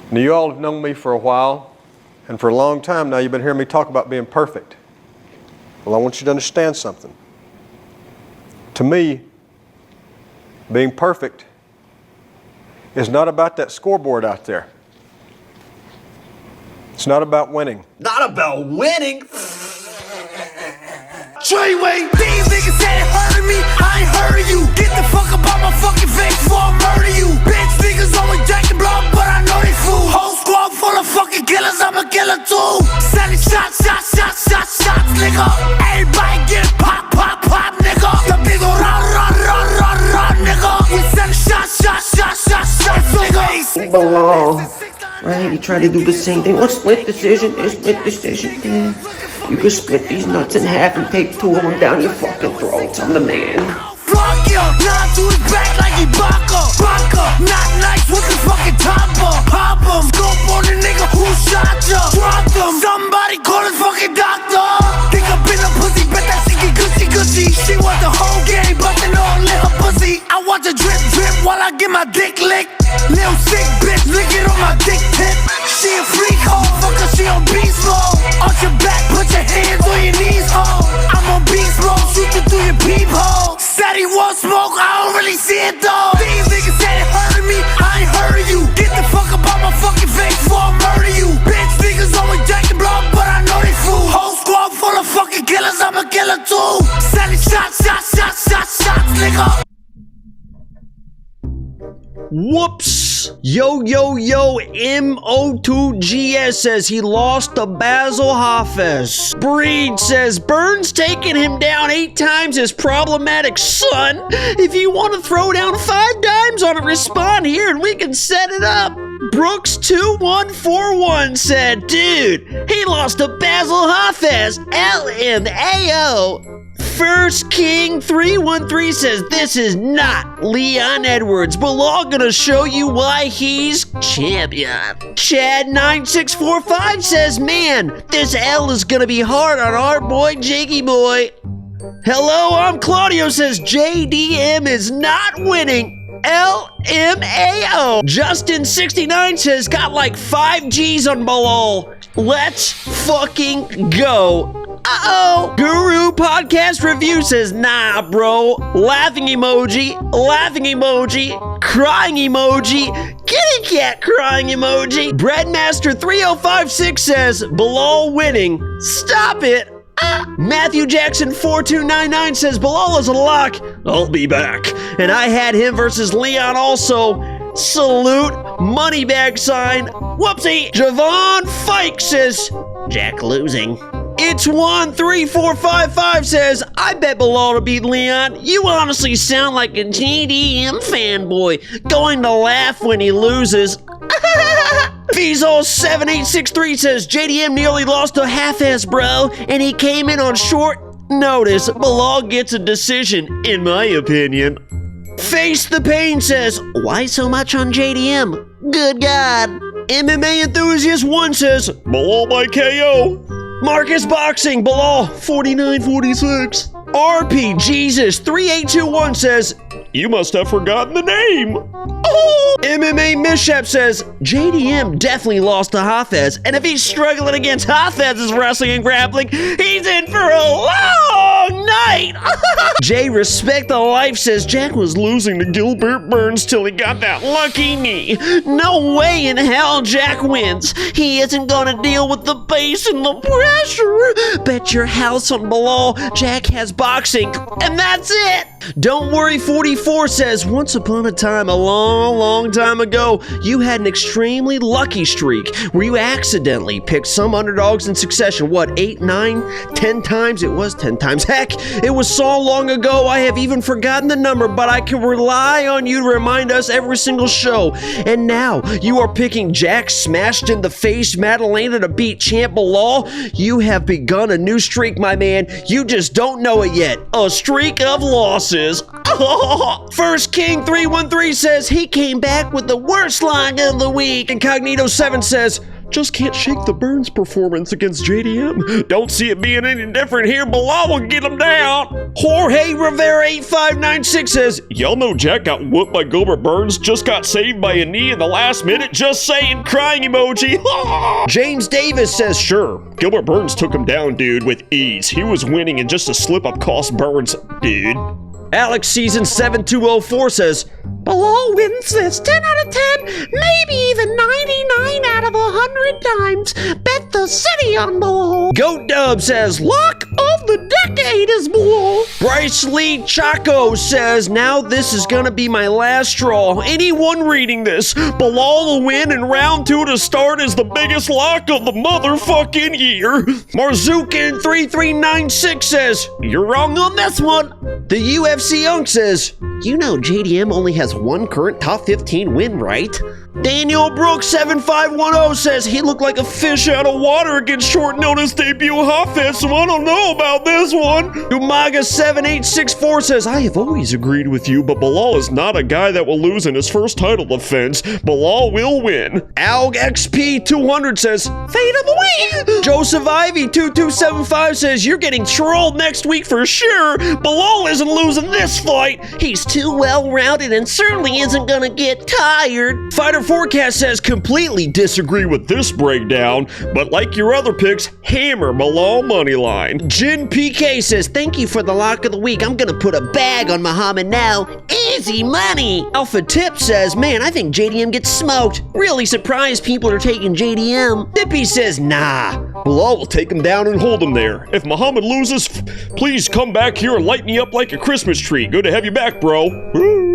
Now, you all have known me for a while, and for a long time now, you've been hearing me talk about being perfect. Well, I want you to understand something. To me, being perfect is not about that scoreboard out there. It's not about winning. Not about winning? Treyway, these niggas said it hurted me, I ain't heard of you. Get the fuck up out my fucking face before I murder you. Bitch niggas always jacking blood, but I know they fool. Whole squad full of fucking killers, I'm a killer too. Selling shots, nigga. Everybody get pop, nigga. The big ol' run, nigga. We selling shots, nigga. Belong. Right, you try to do the same thing. Let's split decision. Yeah. You can split these nuts in half and take two of them down your fucking throats. I'm the man. Fuck you, nod to his back like he Baka. Not nice with the fucking topper. Pop him, scope on the nigga who shot ya. Drop him, somebody call his fucking doctor. Think I've been a pussy, bet that she get gushy. She want the whole game, but they know I lit her pussy. I watch her drip while I get my dick licked. Little sick bitch, lick it on my dick tip. She a freak hoe, fucker, she on beast mode. Arch your back, put your hands on your knees, ho. I'm on beast mode, shoot you through your peephole. Said he won't smoke, I don't really see it though. These niggas said it hurted me, I ain't heard of you. Get the fuck up out my fucking face before I murder you. Bitch niggas always jacking blood, but I know they fool. Whole squad full of fucking killers, I'm a killer too. Selling shots, nigga. Whoops! Yo, M02GS says he lost to Basil Hafez. Breed says Burns taking him down 8 times is problematic, son. If you want to throw down 5 dimes on a respond here and we can set it up. Brooks2141 said, dude, he lost to Basil Hafez. LMAO. First King 313 says this is not Leon Edwards, but we're gonna show you why he's champion. Chad 9645 says, man, this L is gonna be hard on our boy Jakey boy. Hello, I'm Claudio says JDM is not winning. LMAO. Justin69 says got like 5 G's on Balal. Let's fucking go. Uh-oh. Guru Podcast Review says, nah, bro. Laughing emoji, crying emoji, kitty cat crying emoji. Breadmaster 3056 says, Bilal winning. Stop it. Matthew Jackson 4299 says, Bilal is a lock. I'll be back. And I had him versus Leon also. Salute, money bag sign. Whoopsie. Javon Fike says, Jack losing. It's 13455 says, I bet Bilal to beat Leon. You honestly sound like a JDM fanboy, going to laugh when he loses. Fiesel7863 says, JDM nearly lost to Half-Ass, bro, and he came in on short notice. Bilal gets a decision, in my opinion. Face the Pain says, why so much on JDM? Good God. MMA Enthusiast 1 says, Bilal by KO. Marcus Boxing, Bilal, 49-46. RP Jesus 3821 says, you must have forgotten the name. Oh. MMA Mishap says, JDM definitely lost to Hafez, and if he's struggling against Hafez's wrestling and grappling, he's in for a long night. Jay Respect the Life says, Jack was losing to Gilbert Burns till he got that lucky knee. No way in hell Jack wins. He isn't gonna deal with the bass and the pressure. Bet your house on Bilal, Jack has boxing, and that's it. Don't worry 44 says, once upon a time, a long time ago, you had an extremely lucky streak where you accidentally picked some underdogs in succession. What, 8, 9, 10 times? It was 10 times. Heck, it was so long ago I have even forgotten the number, but I can rely on you to remind us every single show. And now you are picking Jack smashed in the face Madalena to beat Champ Bilal. You have begun a new streak, my man. You just don't know it yet. A streak of losses. First King 313 says he came back with the worst line of the week. Incognito 7 says, Just can't shake the Burns performance against JDM. Don't see it being any different here. Bilal will get him down. Jorge Rivera 8596 says, y'all know Jack got whooped by Gilbert Burns, just got saved by a knee in the last minute. Just saying, crying emoji. James Davis says, sure, Gilbert Burns took him down, dude, with ease. He was winning and just a slip-up cost Burns, dude. Alex Season 7204 says, Bilal wins this 10 out of 10, maybe even 99 out of 100 times. Bet the city on Bilal. Goat Dub says, lock of the decade is Bilal. Bryce Lee Chaco says, now this is gonna be my last straw. Anyone reading this, Bilal will win in round 2 to start as the biggest lock of the motherfucking year. Marzukin 3396 says, you're wrong on this one. The UFC Unk says, you know JDM only has one current top 15 win, right? Daniel Brooks 7510 says he looked like a fish out of water against short notice debut Hafez, so I don't know about this one. Umaga 7864 says, I have always agreed with you, but Bilal is not a guy that will lose in his first title defense. Bilal will win. Alg XP 200 says, fade of the week. Joseph Ivy 2275 says, you're getting trolled next week for sure. Bilal isn't losing this fight. He's too well-rounded and certainly isn't gonna get tired. Fighter Forecast says, completely disagree with this breakdown, but like your other picks, hammer Bilal moneyline. Jin PK says, thank you for the lock of the week. I'm gonna put a bag on Muhammad now. Easy money. Alpha Tip says, man, I think JDM gets smoked. Really surprised people are taking JDM. Dippy says, nah, Bilal will take him down and hold him there. If Muhammad loses, please come back here and light me up like a Christmas tree. Good to have you back, bro.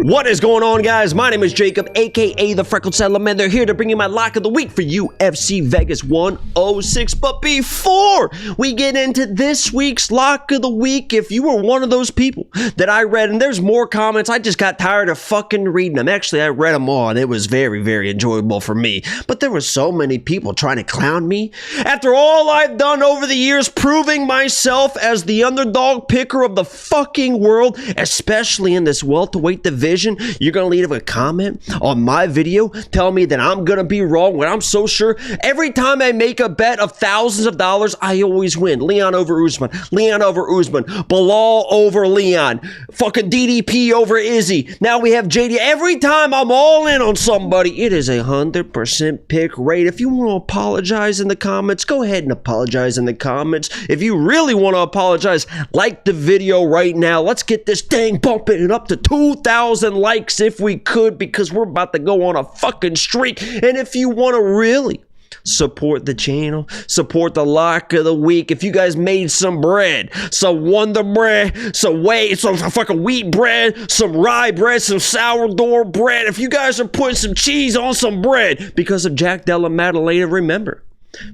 What is going on, guys? My name is Jacob, aka the Freckled Salamander, here to bring you my lock of the week for UFC Vegas 106. But before we get into this week's lock of the week, if you were one of those people that I read, and there's more comments, I just got tired of fucking reading them. Actually, I read them all, and it was very, very enjoyable for me. But there were so many people trying to clown me. After all I've done over the years, proving myself as the underdog picker of the fucking world, especially in this welterweight division, you're gonna leave a comment on my video telling me that I'm gonna be wrong when I'm so sure. Every time I make a bet of thousands of dollars, I always win. Leon over Usman, Leon over Usman, Bilal over Leon, fucking DDP over Izzy. Now we have JD. Every time I'm all in on somebody, it is 100% pick rate. If you want to apologize in the comments, go ahead and apologize in the comments. If you really want to apologize, like the video right now. Let's get this thing bumping up to 2,000 likes if we could, because we're about to go on a fucking streak. And if you want to really support the channel, support the lock of the week, if you guys made some bread, some Wonder Bread, some fucking wheat bread, some rye bread, some sourdough bread, if you guys are putting some cheese on some bread because of Jack Della Maddalena, remember,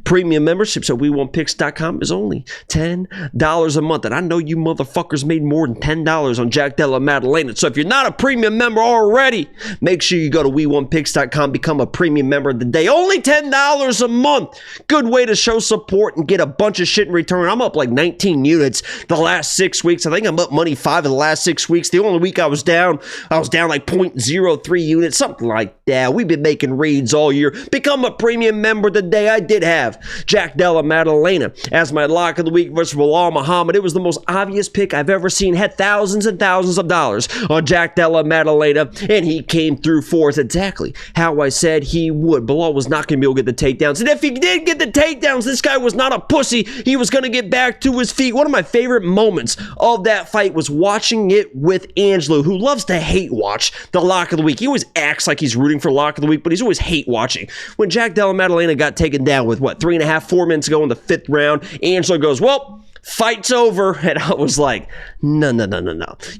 premium memberships at WeWantPicks.com is only $10 a month. And I know you motherfuckers made more than $10 on Jack Della Maddalena. So if you're not a premium member already, make sure you go to WeWantPicks.com, become a premium member today. Only $10 a month. Good way to show support and get a bunch of shit in return. I'm up like 19 units the last 6 weeks. I think I'm up money 5 of the last 6 weeks. The only week I was down like 0.03 units, something like that. We've been making reads all year. Become a premium member today. I did have Jack Della Maddalena as my lock of the week versus Bilal Muhammad. It was the most obvious pick I've ever seen. Had thousands and thousands of dollars on Jack Della Maddalena, and he came through for us exactly how I said he would. Bilal was not going to be able to get the takedowns, and if he did get the takedowns, this guy was not a pussy. He was going to get back to his feet. One of my favorite moments of that fight was watching it with Angelo, who loves to hate watch the lock of the week. He always acts like he's rooting for lock of the week, but he's always hate watching. When Jack Della Maddalena got taken down with 3.5, 4 minutes ago in the 5th round, Angelo goes, well, fight's over. And I was like, no.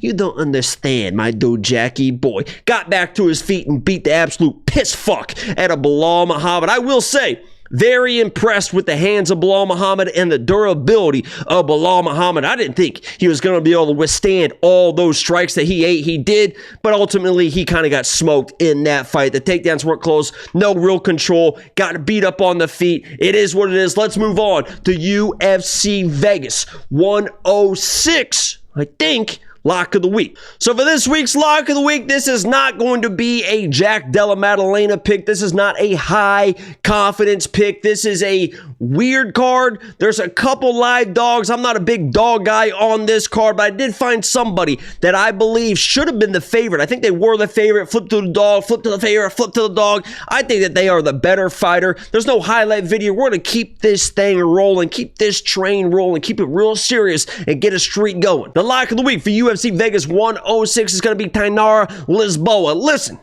You don't understand, my dude Jackie boy. Got back to his feet and beat the absolute piss fuck out of Bilal Muhammad. I will say, very impressed with the hands of Bilal Muhammad and the durability of Bilal Muhammad. I didn't think he was going to be able to withstand all those strikes that he ate. He did, but ultimately he kind of got smoked in that fight. The takedowns weren't close. No real control. Got beat up on the feet. It is what it is. Let's move on to UFC Vegas 106. I think lock of the week. So for this week's lock of the week, this is not going to be a Jack Della Maddalena pick. This is not a high confidence pick. This is a weird card. There's a couple live dogs. I'm not a big dog guy on this card, but I did find somebody that I believe should have been the favorite. I think they were the favorite. Flip to the dog, flip to the favorite, flip to the dog. I think that they are the better fighter. There's no highlight video. We're going to keep this thing rolling, keep this train rolling, keep it real serious, and get a streak going. The lock of the week for UFC Vegas 106 is going to be Tainara Lisboa. Listen,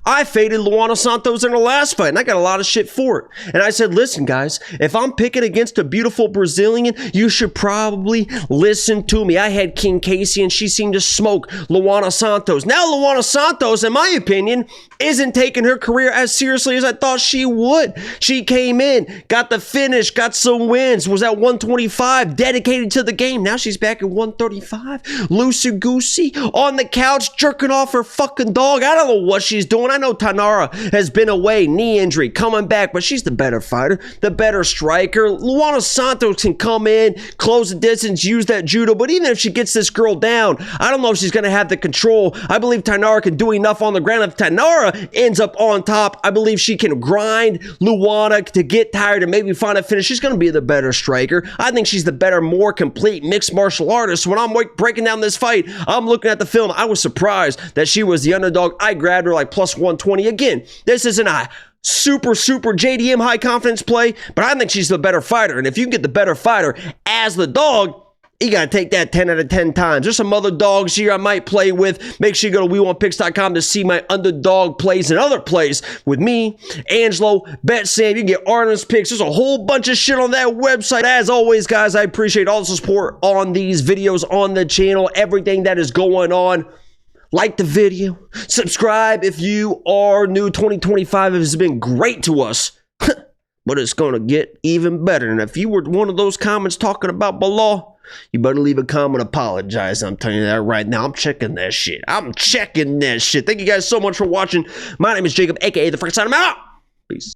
I faded Luana Santos in her last fight, and I got a lot of shit for it. And I said, listen, guys, if I'm picking against a beautiful Brazilian, you should probably listen to me. I had King Casey, and she seemed to smoke Luana Santos. Now, Luana Santos, in my opinion, isn't taking her career as seriously as I thought she would. She came in, got the finish, got some wins, was at 125, dedicated to the game. Now she's back at 135, loosey-goosey, on the couch, jerking off her fucking dog. I don't know what she's doing. I know Tainara has been away, knee injury, coming back, but she's the better fighter, the better striker. Luana Santos can come in, close the distance, use that judo, but even if she gets this girl down, I don't know if she's going to have the control. I believe Tainara can do enough on the ground. If Tainara ends up on top, I believe she can grind Luana to get tired and maybe find a finish. She's going to be the better striker. I think she's the better, more complete mixed martial artist. When I'm breaking down this fight, I'm looking at the film. I was surprised that she was the underdog. I grabbed her like plus 120. Again, this isn't a super JDM high confidence play, but I think she's the better fighter. And if you can get the better fighter as the dog, you got to take that 10 out of 10 times. There's some other dogs here I might play with. Make sure you go to WeWantPicks.com to see my underdog plays and other plays with me, Angelo, Bet Sam. You can get Arnold's picks. There's a whole bunch of shit on that website. As always, guys, I appreciate all the support on these videos on the channel, everything that is going on. Like the video, subscribe if you are new. 2025 has been great to us, but it's going to get even better. And if you were one of those comments talking about below, you better leave a comment, apologize. I'm telling you that right now. I'm checking that shit. Thank you guys so much for watching. My name is Jacob, aka The Frankenstein. I'm out. Peace.